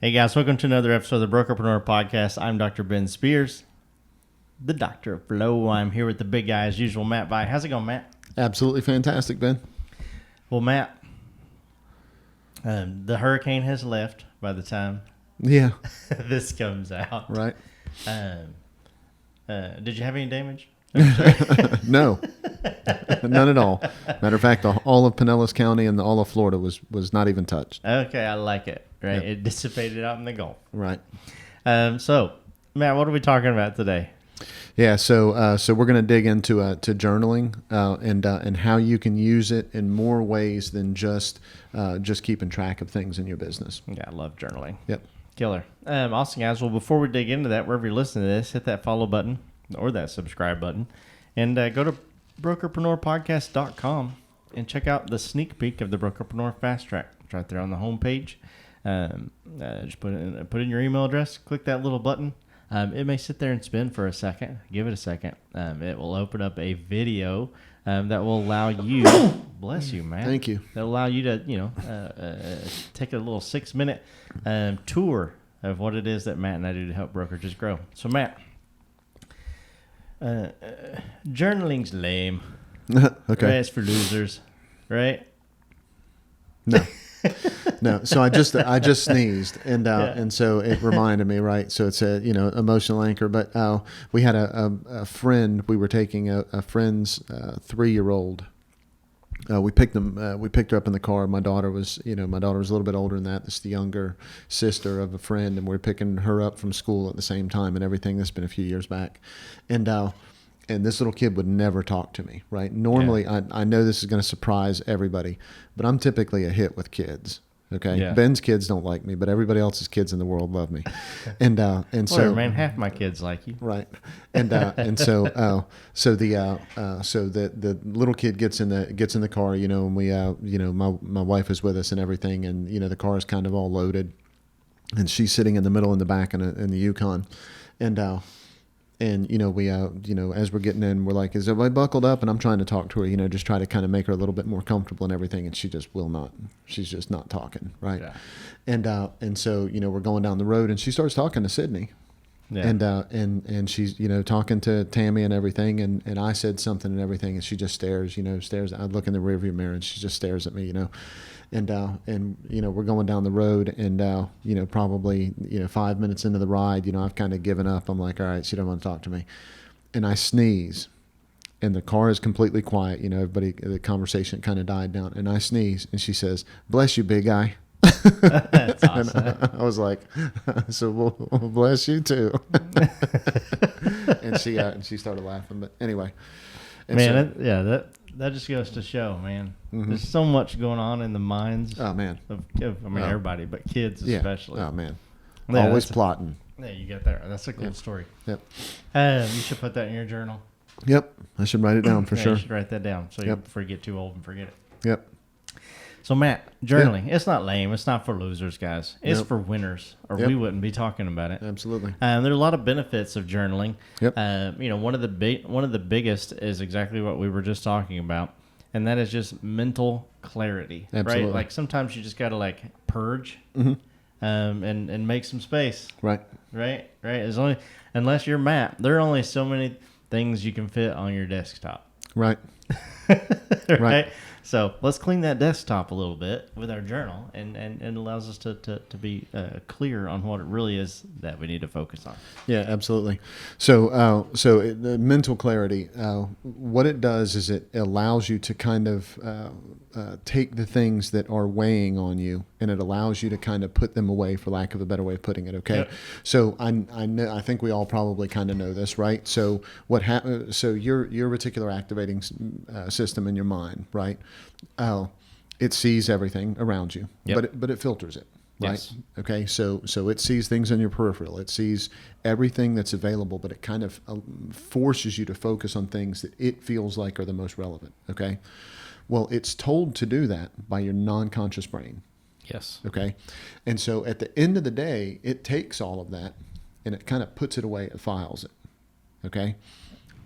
Hey guys, welcome to another episode of the Brokerpreneur podcast. I'm Dr. Ben Spears, the Doctor of Flow. I'm here with the big guy as usual, Matt By. How's it going, Matt? Absolutely fantastic, Ben. Well, Matt, the hurricane has left by the time this comes out. Right. Did you have any damage? No, none at all. Matter of fact, all of Pinellas County and all of Florida was not even touched. Okay, I like it. Right, Yep. It dissipated out in the Gulf. Right. So, Matt, what are we talking about today? Yeah. So we're going to dig into to journaling and how you can use it in more ways than just keeping track of things in your business. Yeah, I love journaling. Yep. Killer. Awesome, guys. Well, before we dig into that, wherever you're listening to this, hit that follow button or that subscribe button, and go to brokerpreneurpodcast.com and check out the sneak peek of the Brokerpreneur Fast Track. It's right there on the homepage. Just put in your email address, click that little button. It may sit there and spin for a second. Give it a second. It will open up a video that will allow you, bless you, man. Thank you. That will allow you to, take a little 6-minute tour of what it is that Matt and I do to help brokerages grow. So, Matt, journaling's lame. Okay. Right? It's for losers, right? No. No. So I just sneezed, and so it reminded me, right? So it's a emotional anchor. But we had a friend. We were taking a friend's 3-year-old. We picked her up in the car. My daughter was a little bit older than that. This is the younger sister of a friend, and we're picking her up from school at the same time and everything. That's been a few years back, and this little kid would never talk to me, right? Normally, I know this is going to surprise everybody, but I'm typically a hit with kids. Okay, Yeah. Ben's kids don't like me, but everybody else's kids in the world love me, and so Whatever, man, half my kids like you. right, and so the little kid gets in the car, and we my wife is with us and everything, and the car is kind of all loaded, and she's sitting in the middle in the back in the Yukon, and we as we're getting in, we're like, is everybody buckled up? And I'm trying to talk to her, just try to kind of make her a little bit more comfortable and everything. And she just will not. She's just not talking, right? Yeah. And so we're going down the road, and she starts talking to Sydney, Yeah. and she's talking to Tammy and everything. And I said something and everything, and she just stares. I look in the rearview mirror, and she just stares at me. And we're going down the road, and probably 5 minutes into the ride, I've kind of given up. I'm like, all right, she don't want to talk to me, and I sneeze, and the car is completely quiet. Everybody, the conversation kind of died down, and I sneeze, and she says, "Bless you, big guy." That's awesome. And I was like, "So well, bless you too." and she started laughing, but anyway, That just goes to show, man. Mm-hmm. There's so much going on in the minds oh man, of everybody, but kids especially. Oh man, Yeah, always plotting. Yeah, you get there. That's a cool story. Yep. You should put that in your journal. Yep. I should write it down for sure. You should write that down so Yep. before you get too old and forget it. Yep. So, Matt, journaling, it's not lame. It's not for losers, guys. It's Yep. for winners, or Yep. we wouldn't be talking about it. Absolutely. There are a lot of benefits of journaling. Yep. One of the biggest is exactly what we were just talking about, and that is just mental clarity. Absolutely. Right? Like sometimes you just got to purge, Mm-hmm. and make some space. Right. Right. Unless you're Matt, there are only so many things you can fit on your desktop. Right. Right. Right. So let's clean that desktop a little bit with our journal, and allows us to be clear on what it really is that we need to focus on. Yeah, absolutely. So the mental clarity, what it does is it allows you to kind of take the things that are weighing on you, and it allows you to kind of put them away, for lack of a better way of putting it. Okay. Yep. So I think we all probably kind of know this, right? So what happens? So your reticular activating system in your mind, right? It sees everything around you, Yep. but it filters it. Right. Yes. Okay. So it sees things in your peripheral. It sees everything that's available, but it kind of forces you to focus on things that it feels like are the most relevant. Okay. Well, it's told to do that by your non-conscious brain. Yes. Okay. And so at the end of the day, it takes all of that and it kind of puts it away. It files it. Okay.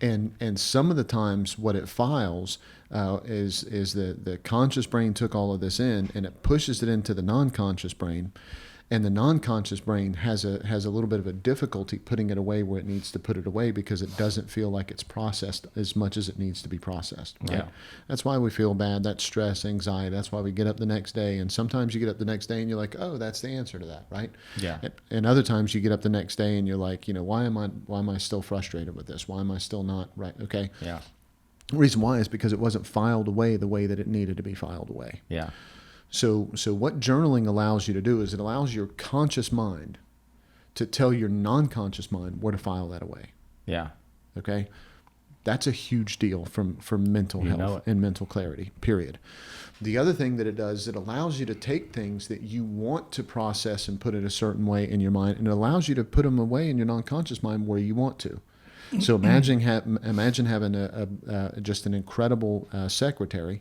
And some of the times what it files is the conscious brain took all of this in and it pushes it into the non-conscious brain. And the non-conscious brain has a little bit of a difficulty putting it away where it needs to put it away because it doesn't feel like it's processed as much as it needs to be processed. Right? Yeah. That's why we feel bad. That's stress, anxiety. That's why we get up the next day. And sometimes you get up the next day and you're like, oh, that's the answer to that, right? Yeah. And other times you get up the next day and you're like, why am I still frustrated with this? Why am I still not right? Okay. Yeah. The reason why is because it wasn't filed away the way that it needed to be filed away. Yeah. So what journaling allows you to do is it allows your conscious mind to tell your non-conscious mind where to file that away. Yeah. Okay? That's a huge deal for mental health and mental clarity, period. The other thing that it does, it allows you to take things that you want to process and put it a certain way in your mind, and it allows you to put them away in your non-conscious mind where you want to. So imagine having just an incredible secretary,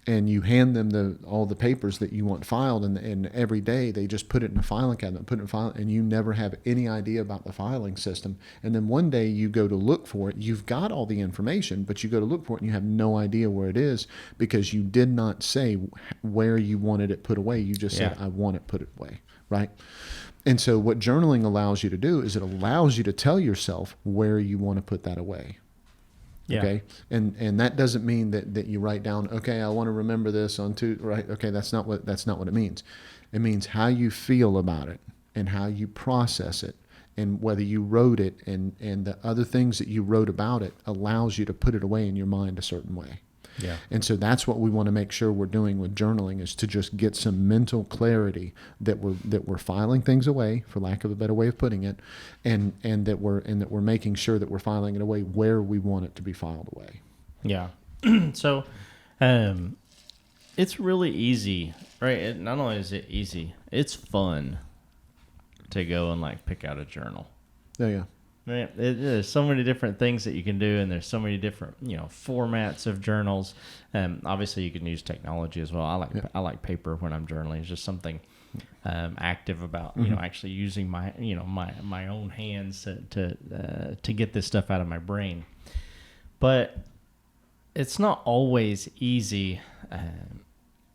and you hand them all the papers that you want filed, and every day they just put it in a filing cabinet, and you never have any idea about the filing system. And then one day you go to look for it, you've got all the information, but you go to look for it and you have no idea where it is because you did not say where you wanted it put away. You just said, I want it put it away, right? And so what journaling allows you to do is it allows you to tell yourself where you want to put that away. Yeah. Okay. And that doesn't mean that you write down, okay, I want to remember this on two, right? Okay. That's not what it means. It means how you feel about it and how you process it and whether you wrote it and the other things that you wrote about it allows you to put it away in your mind a certain way. Yeah. And so that's what we want to make sure we're doing with journaling is to just get some mental clarity that we're filing things away, for lack of a better way of putting it, and that we're making sure that we're filing it away where we want it to be filed away. Yeah. So, it's really easy, right? Not only is it easy, it's fun to go and pick out a journal. Yeah. Right. There's so many different things that you can do, and there's so many different, formats of journals. Obviously, you can use technology as well. I like paper when I'm journaling. It's just something active about actually using my my own hands to get this stuff out of my brain. But it's not always easy.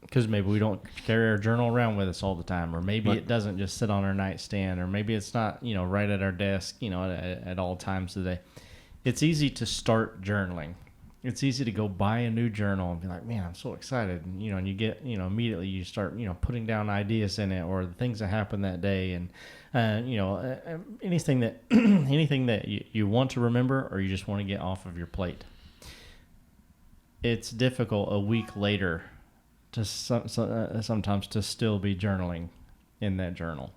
Because maybe we don't carry our journal around with us all the time, or maybe it doesn't just sit on our nightstand, or maybe it's not, right at our desk, at all times of the day. It's easy to start journaling. It's easy to go buy a new journal and be like, man, I'm so excited. And, and you get, immediately you start, putting down ideas in it or the things that happened that day. And, anything that you want to remember or you just want to get off of your plate. It's difficult a week later to sometimes to still be journaling in that journal.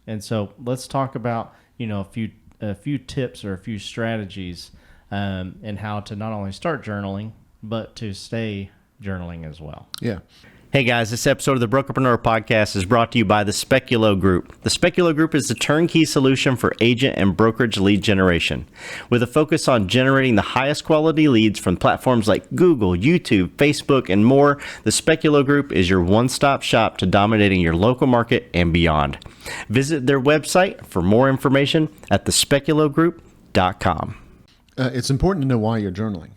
And so let's talk about, a few tips or a few strategies and how to not only start journaling, but to stay journaling as well. Yeah. Hey guys, this episode of the Brokerpreneur podcast is brought to you by the Speculo Group. The Speculo Group is the turnkey solution for agent and brokerage lead generation. With a focus on generating the highest quality leads from platforms like Google, YouTube, Facebook, and more, the Speculo Group is your one-stop shop to dominating your local market and beyond. Visit their website for more information at thespeculogroup.com. It's important to know why you're journaling.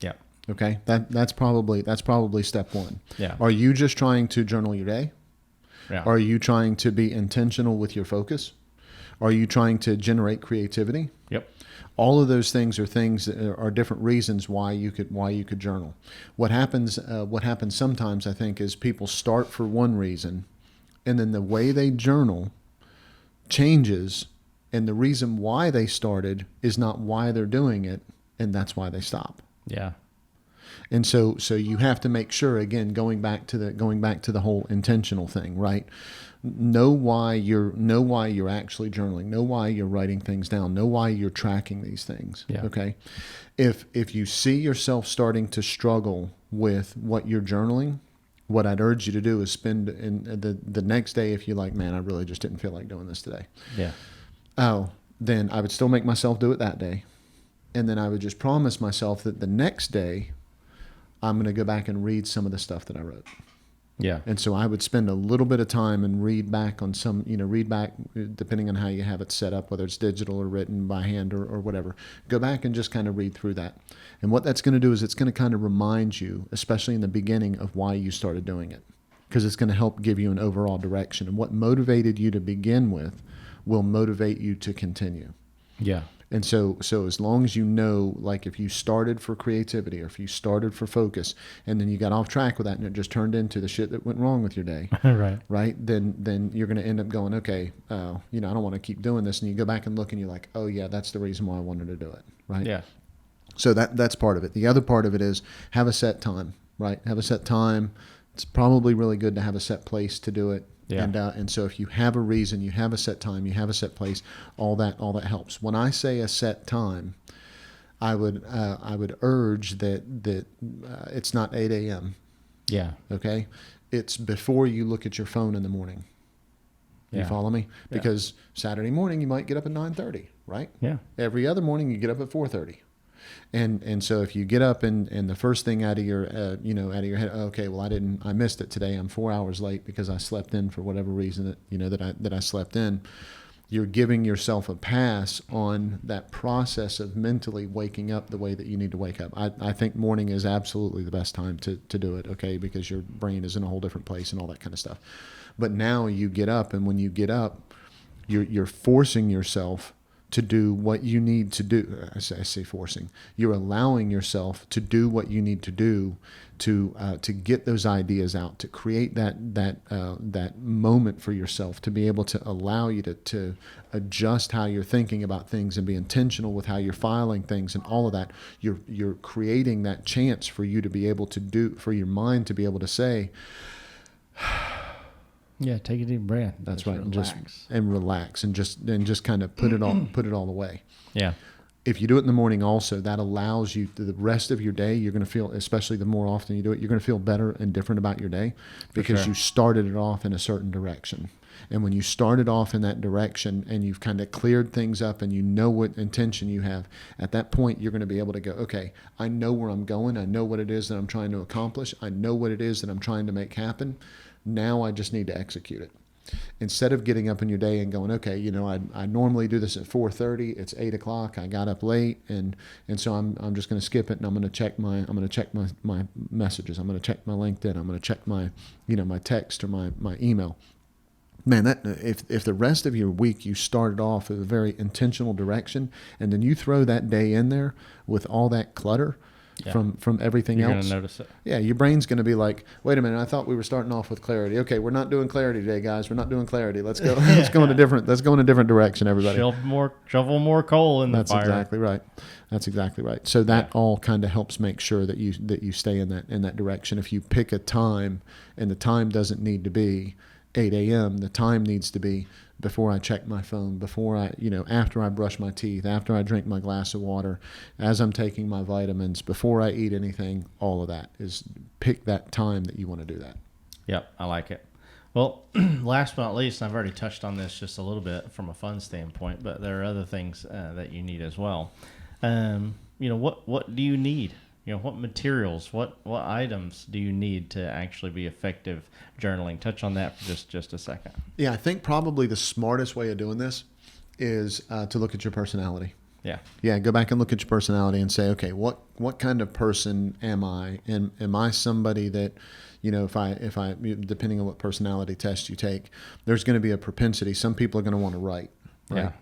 Yeah. Okay, that's probably step one. Yeah. Are you just trying to journal your day? Yeah. Are you trying to be intentional with your focus? Are you trying to generate creativity? Yep. All of those things are different reasons why you could journal. What happens sometimes, I think, is people start for one reason, and then the way they journal changes, and the reason why they started is not why they're doing it, and that's why they stop. Yeah. And so you have to make sure, again, going back to the whole intentional thing, right? Know why you're actually journaling. Know why you're writing things down. Know why you're tracking these things. Yeah. Okay. If you see yourself starting to struggle with what you're journaling, what I'd urge you to do is spend the next day, if you're like, man, I really just didn't feel like doing this today. Yeah. Oh, then I would still make myself do it that day. And then I would just promise myself that the next day I'm going to go back and read some of the stuff that I wrote. Yeah. And so I would spend a little bit of time and read back on some, depending on how you have it set up, whether it's digital or written by hand or whatever. Go back and just kind of read through that. And what that's going to do is it's going to kind of remind you, especially in the beginning, of why you started doing it. because it's going to help give you an overall direction. And what motivated you to begin with will motivate you to continue. Yeah. And so as long as you know, like if you started for creativity or if you started for focus and then you got off track with that and it just turned into the shit that went wrong with your day, right? Then you're going to end up going, okay, I don't want to keep doing this. And you go back and look and you're like, oh yeah, that's the reason why I wanted to do it, right? Yeah. So that's part of it. The other part of it is have a set time, right? Have a set time. It's probably really good to have a set place to do it. Yeah. And so if you have a reason, you have a set time, you have a set place, all that helps. When I say a set time, I would urge that it's not 8 a.m. Yeah. Okay. It's before you look at your phone in the morning. You follow me? Because Saturday morning you might get up at 9:30, right? Yeah. Every other morning you get up at 4:30. And so if you get up and the first thing out of your out of your head, okay, well I missed it today. I'm 4 hours late because I slept in for whatever reason that I slept in. You're giving yourself a pass on that process of mentally waking up the way that you need to wake up. I think morning is absolutely the best time to do it, okay, because your brain is in a whole different place and all that kind of stuff. But now you get up, and when you get up, you're forcing yourself to do what you need to do. I say forcing. You're allowing yourself to do what you need to do to get those ideas out, to create that moment for yourself, to be able to allow you to adjust how you're thinking about things and be intentional with how you're filing things and all of that. You're creating that chance for you to be able to do, for your mind to be able to say, yeah, take a deep breath. That's right. And relax and just kind of put it all away. Yeah. If you do it in the morning also, that allows you the rest of your day, you're going to feel, especially the more often you do it, you're going to feel better and different about your day because you started it off in a certain direction. And when you started off in that direction and you've kind of cleared things up and you know what intention you have, at that point, you're going to be able to go, okay, I know where I'm going. I know what it is that I'm trying to accomplish. I know what it is that I'm trying to make happen. Now I just need to execute it. Instead of getting up in your day and going, okay, I normally do this at 4:30. It's 8 o'clock. I got up late, and so I'm just going to skip it, and I'm going to check my messages. I'm going to check my LinkedIn. I'm going to check my my text or my email. Man, that if the rest of your week you started off with a very intentional direction, and then you throw that day in there with all that clutter. From everything else. You're going to notice it. Yeah, your brain's going to be like, wait a minute, I thought we were starting off with clarity. Okay, we're not doing clarity today, guys. We're not doing clarity. Let's go. Let's go in a different direction, everybody. Shovel more coal in the fire. That's exactly right. So that all kind of helps make sure that you stay in that direction. If you pick a time, and the time doesn't need to be 8 a.m., the time needs to be before I check my phone, before I, after I brush my teeth, after I drink my glass of water, as I'm taking my vitamins, before I eat anything, all of that is pick that time that you want to do that. Yep, I like it. Well, last but not least, I've already touched on this just a little bit from a fun standpoint, but there are other things that you need as well. What do you need? What materials, what items do you need to actually be effective journaling? Touch on that for just a second. Yeah, I think probably the smartest way of doing this is to look at your personality. Yeah. Yeah, go back and look at your personality and say, okay, what kind of person am I? And am I somebody that, if I depending on what personality test you take, there's going to be a propensity. Some people are going to want to write, right? Yeah.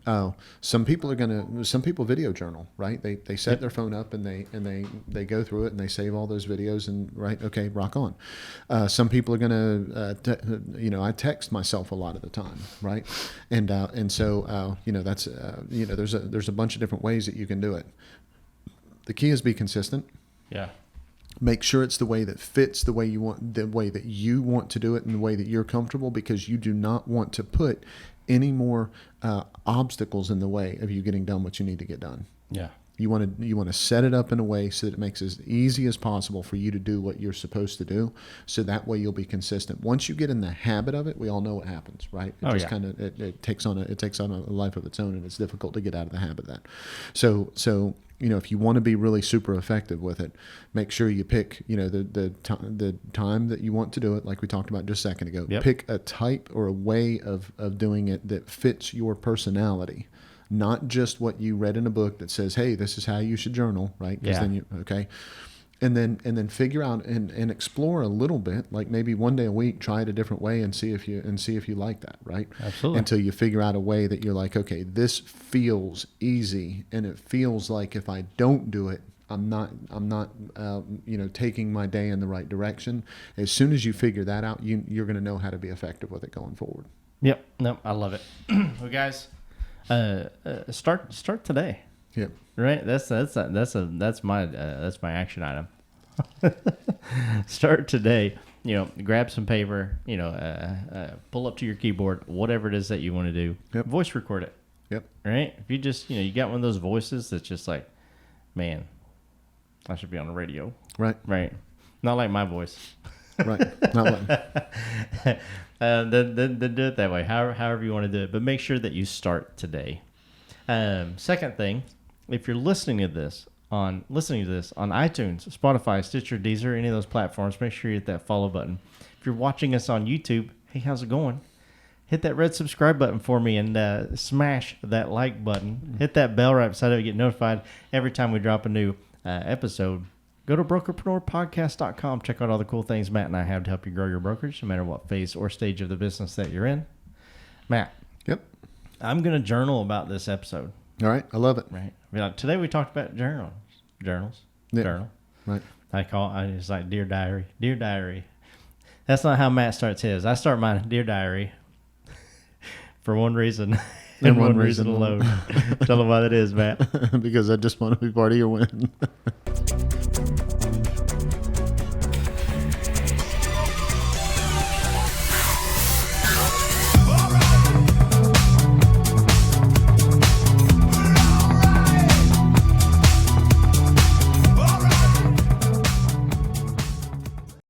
Oh, some people video journal, right? They set their phone up and they go through it and they save all those videos and right. Okay, rock on. Some people are going to, I text myself a lot of the time, right? And so, that's, there's a bunch of different ways that you can do it. The key is be consistent. Yeah. Make sure it's the way that fits the way you want to do it and the way that you're comfortable, because you do not want to put any more obstacles in the way of you getting done what you need to get done. Yeah. You want to set it up in a way so that it makes it as easy as possible for you to do what you're supposed to do. So that way you'll be consistent. Once you get in the habit of it, we all know what happens, right? It takes on a life of its own, and it's difficult to get out of the habit of that. So if you want to be really super effective with it, make sure you pick, the time that you want to do it, like we talked about just a second ago. Yep. Pick a type or a way of doing it that fits your personality, not just what you read in a book that says, hey, this is how you should journal, right? Yeah. Okay. And then figure out and explore a little bit, like maybe one day a week, try it a different way and see if you like that, right? Absolutely. Until you figure out a way that you're like, okay, this feels easy, and it feels like if I don't do it, I'm not taking my day in the right direction. As soon as you figure that out, you're going to know how to be effective with it going forward. Yep. No, I love it. Well, guys, start today. Yep. Right. That's my action item. Start today. Grab some paper. Pull up to your keyboard. Whatever it is that you want to do. Yep. Voice record it. Yep. Right. If you just you got one of those voices that's just like, man, I should be on the radio. Right. Right. Not like my voice. Right. Not like. Then do it that way. However you want to do it, but make sure that you start today. Second thing, if you're listening to this on iTunes, Spotify, Stitcher, Deezer, any of those platforms, make sure you hit that follow button. If you're watching us on YouTube, hey, how's it going? Hit that red subscribe button for me and smash that like button. Hit that bell right beside it to get notified every time we drop a new episode. Go to brokerpreneurpodcast.com. Check out all the cool things Matt and I have to help you grow your brokerage, no matter what phase or stage of the business that you're in. Matt. Yep. I'm going to journal about this episode. All right. I love it. Right. Today we talked about journals. Yeah. Journal. Right. It's like Dear Diary. Dear Diary. That's not how Matt starts his. I start mine, Dear Diary, for one reason and one reason alone. Tell them why that is, Matt. Because I just want to be part of your win.